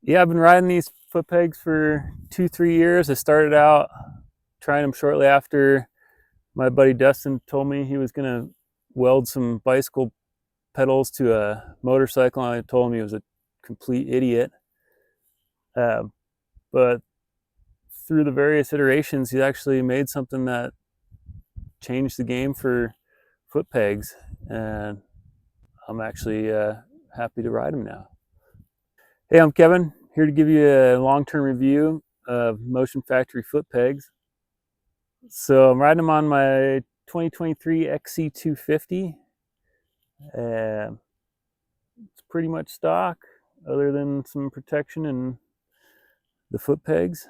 Yeah, I've been riding these foot pegs for 2-3 years. I started out trying them shortly after my buddy Dustin told me he was gonna weld some bicycle pedals to a motorcycle, and I told him he was a complete idiot. Uh, but through the various iterations, he's actually made something that changed the game for foot pegs, and I'm actually happy to ride them now. Hey, I'm Kevin, here to give you a long-term review of Motion Factory foot pegs. So I'm riding them on my 2023 XC250. It's pretty much stock, other than some protection and the foot pegs.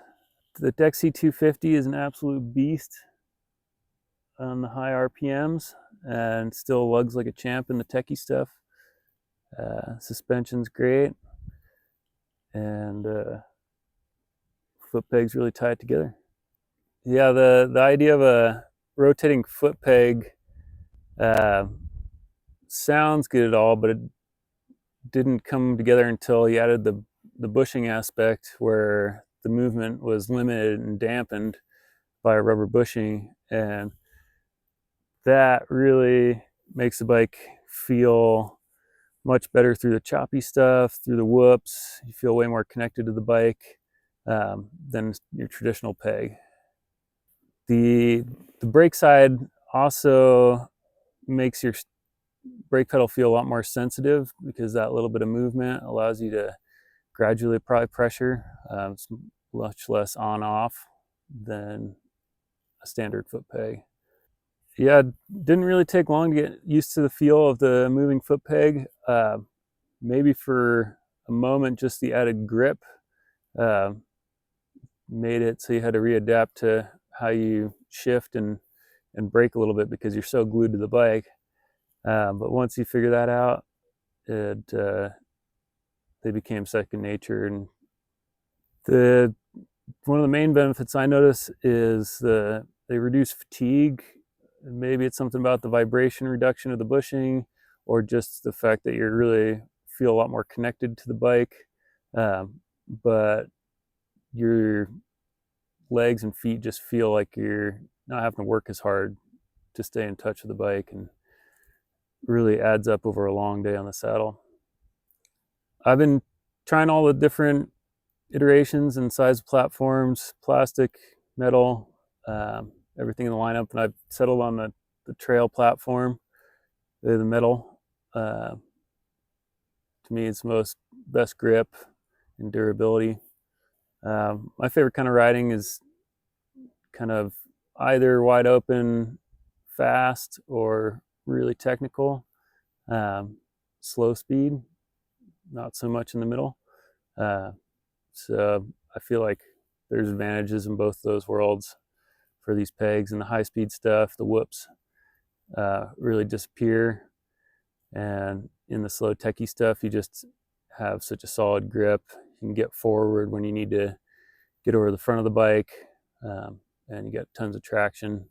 The XC250 is an absolute beast on the high RPMs and still lugs like a champ in the techie stuff. Suspension's great, and foot pegs really tie it together. Yeah, the idea of a rotating foot peg sounds good at all, but it didn't come together until you added the bushing aspect, where the movement was limited and dampened by rubber bushing, and that really makes the bike feel much better through the choppy stuff, through the whoops. You feel way more connected to the bike than your traditional peg. The brake side also makes your brake pedal feel a lot more sensitive, because that little bit of movement allows you to gradually apply pressure. It's much less on-off than a standard foot peg. Yeah, it didn't really take long to get used to the feel of the moving foot peg. Maybe for a moment, just the added grip made it so you had to readapt to how you shift and brake a little bit, because you're so glued to the bike. But once you figure that out, they became second nature. And one of the main benefits I notice is they reduce fatigue. Maybe it's something about the vibration reduction of the bushing, or just the fact that you really feel a lot more connected to the bike. But your legs and feet just feel like you're not having to work as hard to stay in touch with the bike, and really adds up over a long day on the saddle. I've been trying all the different iterations and size platforms, plastic, metal, everything in the lineup, and I've settled on the trail platform, the metal. To me, it's the best grip and durability. My favorite kind of riding is kind of either wide open, fast, or really technical. Slow speed, not so much in the middle. So I feel like there's advantages in both those worlds for these pegs. And the high speed stuff, the whoops really disappear, and in the slow techie stuff, you just have such a solid grip. You can get forward when you need to get over the front of the bike, and you get tons of traction.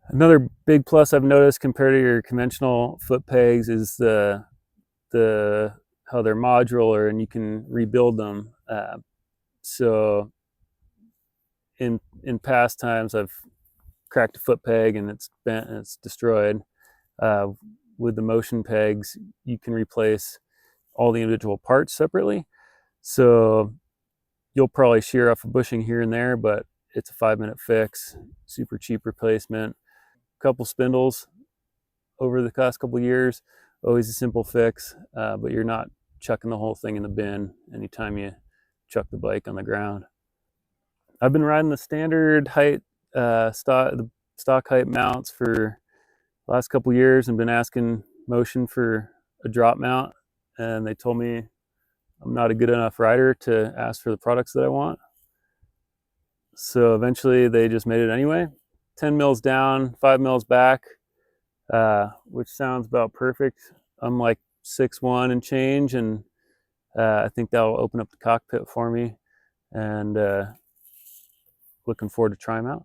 Another big plus I've noticed compared to your conventional foot pegs is how they're modular and you can rebuild them. So in past times, I've cracked a foot peg and it's bent and it's destroyed. With the Motion pegs, you can replace all the individual parts separately. So you'll probably shear off a bushing here and there, but it's a 5-minute fix, super cheap replacement. Couple spindles over the past couple of years, always a simple fix, but you're not chucking the whole thing in the bin anytime you chuck the bike on the ground. I've been riding the standard height, stock height mounts for the last couple of years, and been asking Motion for a drop mount, and they told me I'm not a good enough rider to ask for the products that I want. So eventually they just made it anyway. 10 mils down, 5 mils back, which sounds about perfect. I'm like 6'1" and change, and I think that will open up the cockpit for me, and looking forward to trying them out.